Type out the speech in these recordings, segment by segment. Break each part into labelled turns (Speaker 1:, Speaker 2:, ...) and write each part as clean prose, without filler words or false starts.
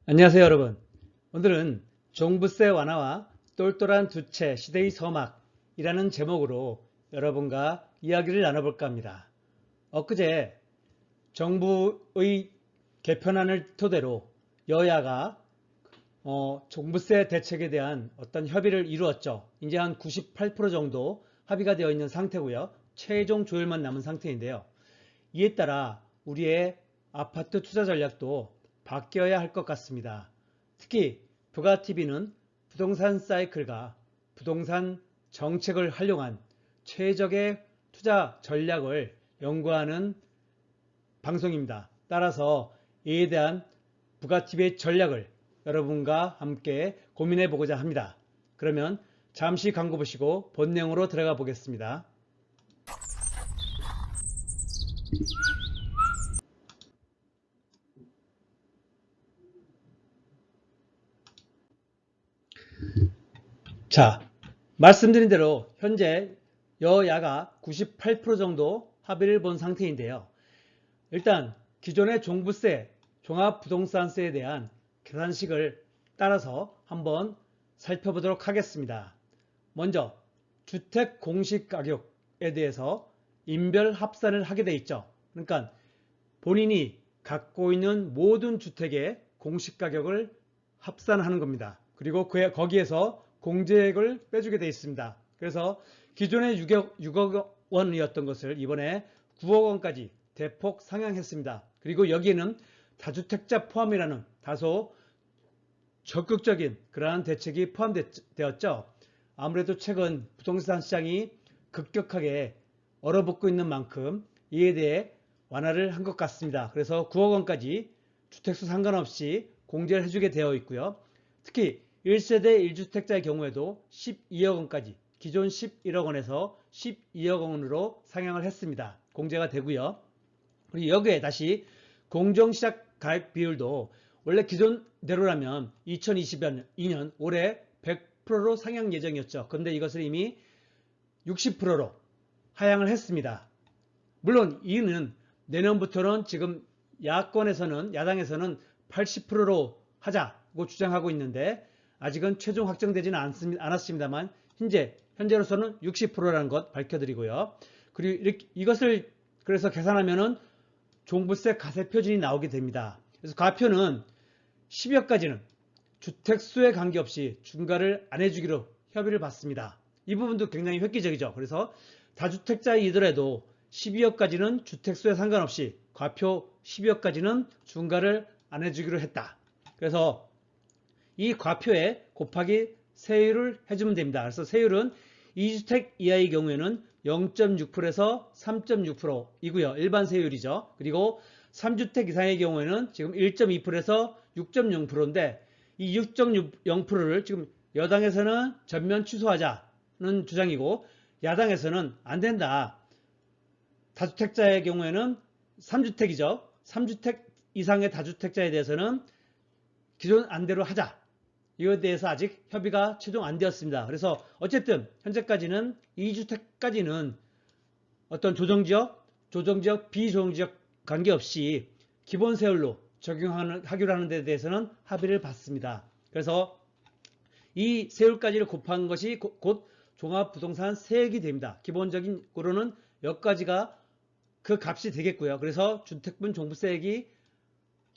Speaker 1: 안녕하세요 여러분. 오늘은 종부세 완화와 똘똘한 두 채 시대의 서막이라는 제목으로 여러분과 이야기를 나눠볼까 합니다. 엊그제 정부의 개편안을 토대로 여야가 종부세 대책에 대한 어떤 협의를 이루었죠. 이제 한 98% 정도 합의가 되어 있는 상태고요. 최종 조율만 남은 상태인데요. 이에 따라 우리의 아파트 투자 전략도 바뀌어야 할 것 같습니다. 특히 부가TV는 부동산 사이클과 부동산 정책을 활용한 최적의 투자 전략을 연구하는 방송입니다. 따라서 이에 대한 부가TV의 전략을 여러분과 함께 고민해 보고자 합니다. 그러면 잠시 광고 보시고 본 내용으로 들어가 보겠습니다. 자, 말씀드린 대로 현재 여야가 98% 정도 합의를 본 상태인데요. 일단 기존의 종부세, 종합부동산세에 대한 계산식을 따라서 한번 살펴보도록 하겠습니다. 먼저 주택 공시가격에 대해서 인별 합산을 하게 돼 있죠. 그러니까 본인이 갖고 있는 모든 주택의 공시가격을 합산하는 겁니다. 그리고 거기에서 공제액을 빼주게 되어 있습니다. 그래서 기존에 6억 원이었던 것을 이번에 9억 원까지 대폭 상향했습니다. 그리고 여기에는 다주택자 포함이라는 다소 적극적인 그러한 대책이 포함되었죠. 아무래도 최근 부동산 시장이 급격하게 얼어붙고 있는 만큼 이에 대해 완화를 한 것 같습니다. 그래서 9억 원까지 주택수 상관없이 공제를 해주게 되어 있고요. 특히 1세대 1주택자의 경우에도 12억 원까지 기존 11억 원에서 12억 원으로 상향을 했습니다. 공제가 되고요. 그리고 여기에 다시 공정시작 가액 비율도 원래 기존대로라면 2022년 올해 100%로 상향 예정이었죠. 그런데 이것을 이미 60%로 하향을 했습니다. 물론 이유는 내년부터는 지금 야당에서는 80%로 하자고 주장하고 있는데 아직은 최종 확정되지는 않았습니다만 현재로서는 60%라는 것 밝혀드리고요. 그리고 이것을 그래서 계산하면은 종부세 가세 표준이 나오게 됩니다. 그래서 과표는 10여까지는 주택수에 관계없이 중과를 안 해주기로 협의를 받습니다. 이 부분도 굉장히 획기적이죠. 그래서 다주택자이더라도 12억까지는 주택수에 상관없이 과표 12억까지는 중과를 안 해주기로 했다. 그래서 이 과표에 곱하기 세율을 해주면 됩니다. 그래서 세율은 2주택 이하의 경우에는 0.6%에서 3.6%이고요. 일반 세율이죠. 그리고 3주택 이상의 경우에는 지금 1.2%에서 6.0%인데 이 6.0%를 지금 여당에서는 전면 취소하자는 주장이고 야당에서는 안 된다. 다주택자의 경우에는 3주택이죠. 3주택 이상의 다주택자에 대해서는 기존 안대로 하자. 이거에 대해서 아직 협의가 최종 안 되었습니다. 그래서 어쨌든 현재까지는 2주택까지는 어떤 조정지역, 비조정지역 관계없이 기본 세율로 적용하기로 하는 데 대해서는 합의를 봤습니다. 그래서 이 세율까지를 곱한 것이 곧 종합부동산 세액이 됩니다. 기본적으로는 여기까지가 그 값이 되겠고요. 그래서 주택분 종부세액이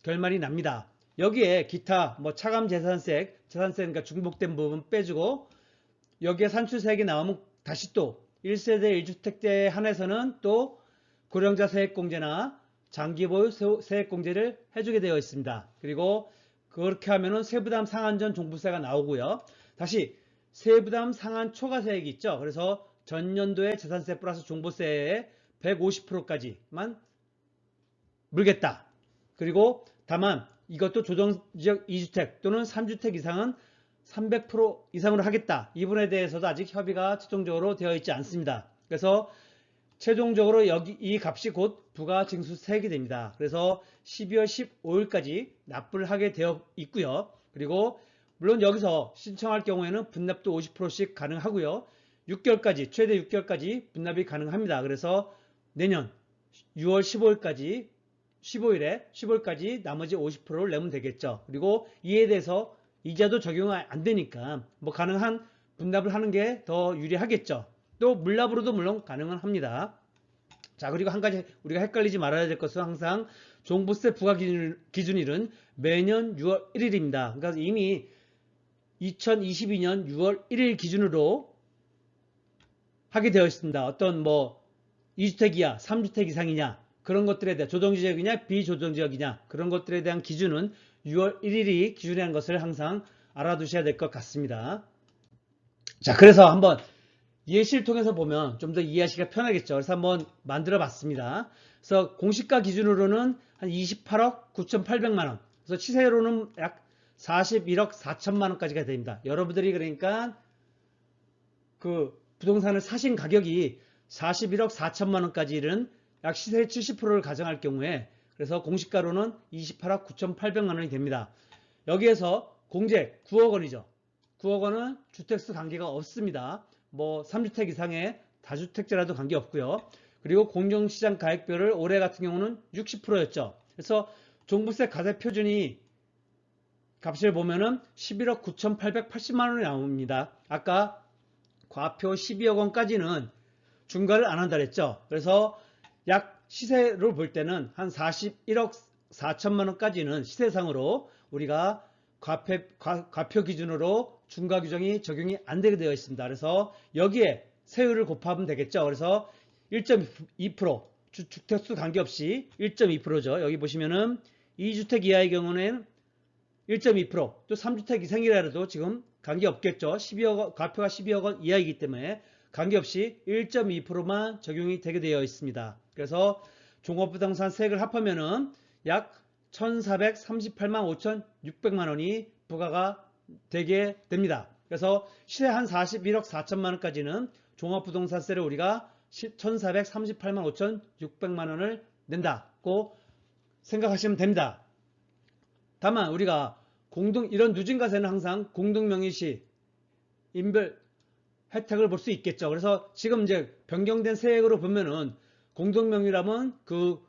Speaker 1: 결말이 납니다. 여기에 기타 차감재산세, 재산세니까 중복된 부분 빼주고 여기에 산출세액이 나오면 다시 또 1세대 1주택자에 한해서는 또 고령자 세액공제나 장기보유 세액공제를 해주게 되어 있습니다. 그리고 그렇게 하면은 세부담 상한 전 종부세가 나오고요. 다시 세부담 상한 초과세액이 있죠. 그래서 전년도의 재산세 플러스 종부세의 150%까지만 물겠다. 그리고 다만 이것도 조정지역 2주택 또는 3주택 이상은 300% 이상으로 하겠다. 이 부분에 대해서도 아직 협의가 최종적으로 되어 있지 않습니다. 그래서 최종적으로 이 값이 곧 부가징수세액이 됩니다. 그래서 12월 15일까지 납부를 하게 되어 있고요. 그리고 물론 여기서 신청할 경우에는 분납도 50%씩 가능하고요. 6개월까지 최대 6개월까지 분납이 가능합니다. 그래서 내년 6월 15일까지 15일에 15일까지 나머지 50%를 내면 되겠죠. 그리고 이에 대해서 이자도 적용 안 되니까 뭐 가능한 분납을 하는 게 더 유리하겠죠. 또 물납으로도 물론 가능은 합니다. 자, 그리고 한 가지 우리가 헷갈리지 말아야 될 것은 항상 종부세 부과 기준일은 매년 6월 1일입니다. 그러니까 이미 2022년 6월 1일 기준으로 하게 되어 있습니다. 어떤 뭐 2주택이야, 3주택 이상이냐, 그런 것들에 대한 조정지역이냐, 비조정지역이냐, 그런 것들에 대한 기준은 6월 1일이 기준이라는 것을 항상 알아두셔야 될 것 같습니다. 자, 그래서 한번 예시를 통해서 보면 좀 더 이해하시기가 편하겠죠. 그래서 한번 만들어 봤습니다. 그래서 공시가 기준으로는 한 28억 9,800만 원. 그래서 시세로는 약 41억 4천만 원까지가 됩니다. 여러분들이 그러니까 그 부동산을 사신 가격이 41억 4천만 원까지 이른 약 시세의 70%를 가정할 경우에 그래서 공시가로는 28억 9,800만 원이 됩니다. 여기에서 공제 9억 원이죠. 9억 원은 주택수 관계가 없습니다. 뭐 3주택 이상의 다주택자라도 관계없고요. 그리고 공정시장 가액별을 올해 같은 경우는 60%였죠. 그래서 종부세 가세 표준이 값을 보면은 11억 9,880만 원이 나옵니다. 아까 과표 12억 원까지는 중과를 안 한다 그랬죠. 그래서 약 시세로 볼 때는 한 41억 4천만 원까지는 시세상으로 우리가 과표 기준으로 중과 규정이 적용이 안 되게 되어 있습니다. 그래서 여기에 세율을 곱하면 되겠죠. 그래서 1.2% 주택수 관계없이 1.2%죠. 여기 보시면은 2주택 이하의 경우는 1.2%, 또 3주택 이상이라도 지금 관계없겠죠. 12억 원, 과표가 12억 원 이하이기 때문에 관계없이 1.2%만 적용이 되게 되어 있습니다. 그래서 종합부동산 세액을 합하면은 약 1,438만 5,600만 원이 부과가 되게 됩니다. 그래서 시세 한 41억 4천만 원까지는 종합부동산세를 우리가 1,438만 5,600만 원을 낸다고 생각하시면 됩니다. 다만 우리가 이런 누진과세는 항상 공동명의시 인별 혜택을 볼 수 있겠죠. 그래서 지금 이제 변경된 세액으로 보면은 공동명의라면 그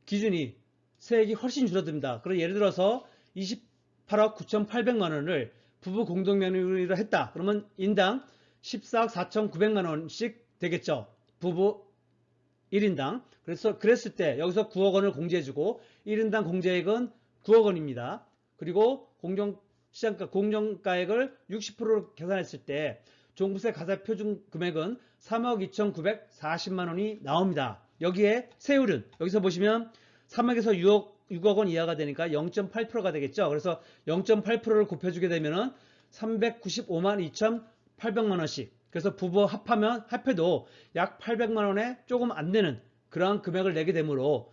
Speaker 1: 기준이 세액이 훨씬 줄어듭니다. 그래서 예를 들어서 28억 9,800만 원을 부부 공동명의로 했다. 그러면 인당 14억 4,900만 원씩 되겠죠. 부부 1인당. 그래서 그랬을 때 여기서 9억 원을 공제해주고 1인당 공제액은 9억 원입니다. 그리고 공정시장가 공정가액을 60%로 계산했을 때 종부세 가세 표준 금액은 3억 2,940만 원이 나옵니다. 여기에 세율은 여기서 보시면 3억에서 6억 원 이하가 되니까 0.8%가 되겠죠. 그래서 0.8%를 곱해주게 되면은 395만 2,800만 원씩. 그래서 부부 합해도 약 800만 원에 조금 안 되는 그러한 금액을 내게 되므로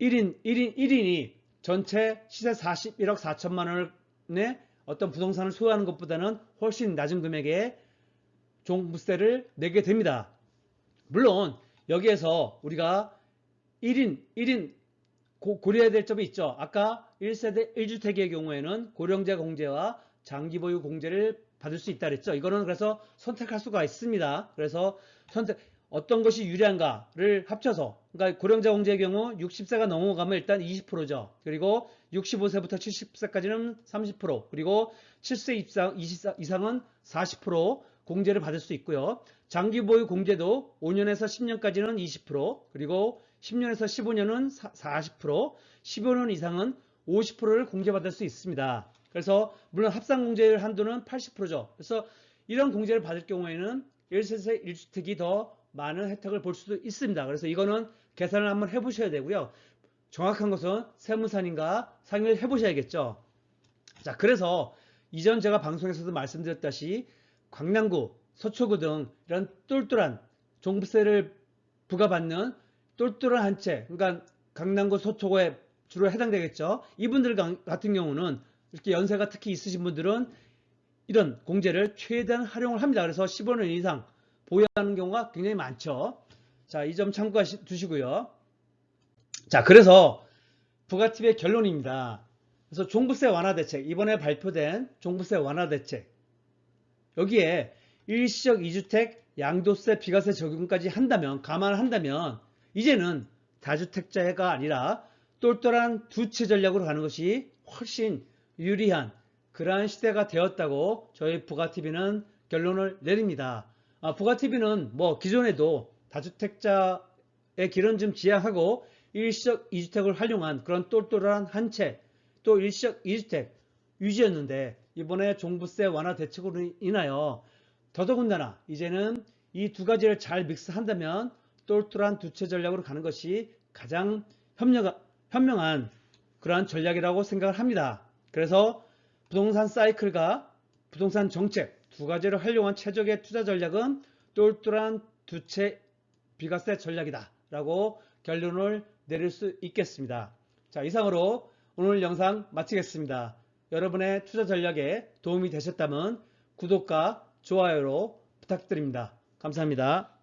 Speaker 1: 1인이 전체 시세 41억 4천만 원의 어떤 부동산을 소유하는 것보다는 훨씬 낮은 금액의 종부세를 내게 됩니다. 물론 여기에서 우리가 1인 고려해야 될 점이 있죠. 아까 1세대 1주택의 경우에는 고령자 공제와 장기보유 공제를 받을 수 있다 그랬죠. 이거는 그래서 선택할 수가 있습니다. 그래서 어떤 것이 유리한가를 합쳐서, 그러니까 고령자 공제의 경우 60세가 넘어가면 일단 20%죠. 그리고 65세부터 70세까지는 30%, 그리고 7세 이상은 40% 공제를 받을 수 있고요. 장기보유 공제도 5년에서 10년까지는 20%, 그리고 10년에서 15년은 40%, 15년 이상은 50%를 공제받을 수 있습니다. 그래서 물론 합산 공제율 한도는 80%죠. 그래서 이런 공제를 받을 경우에는 1세대 1주택이 더 많은 혜택을 볼 수도 있습니다. 그래서 이거는 계산을 한번 해보셔야 되고요. 정확한 것은 세무사님과 상의를 해보셔야겠죠. 자, 그래서 이전 제가 방송에서도 말씀드렸다시피 강남구, 서초구 등 이런 똘똘한 종부세를 부과받는 똘똘한 한 채, 그러니까 강남구, 서초구에 주로 해당되겠죠. 이분들 같은 경우는 이렇게 연세가 특히 있으신 분들은 이런 공제를 최대한 활용을 합니다. 그래서 15년 이상 보유하는 경우가 굉장히 많죠. 자, 이 점 참고해 두시고요. 자, 그래서 부가팁의 결론입니다. 그래서 종부세 완화 대책, 이번에 발표된 종부세 완화 대책, 여기에 일시적 2주택 양도세 비과세 적용까지 한다면, 감안한다면 이제는 다주택자가 아니라 똘똘한 두 채 전략으로 가는 것이 훨씬 유리한 그러한 시대가 되었다고 저희 부가TV는 결론을 내립니다. 부가TV는 뭐 기존에도 다주택자의 길은 좀 지양하고 일시적 2주택을 활용한 그런 똘똘한 한 채, 또 일시적 2주택 유지였는데 이번에 종부세 완화 대책으로 인하여 더더군다나 이제는 이 두 가지를 잘 믹스한다면 똘똘한 두 채 전략으로 가는 것이 가장 현명한 그러한 전략이라고 생각을 합니다. 그래서 부동산 사이클과 부동산 정책 두 가지를 활용한 최적의 투자 전략은 똘똘한 두 채 비과세 전략이다 라고 결론을 내릴 수 있겠습니다. 자, 이상으로 오늘 영상 마치겠습니다. 여러분의 투자 전략에 도움이 되셨다면 구독과 좋아요로 부탁드립니다. 감사합니다.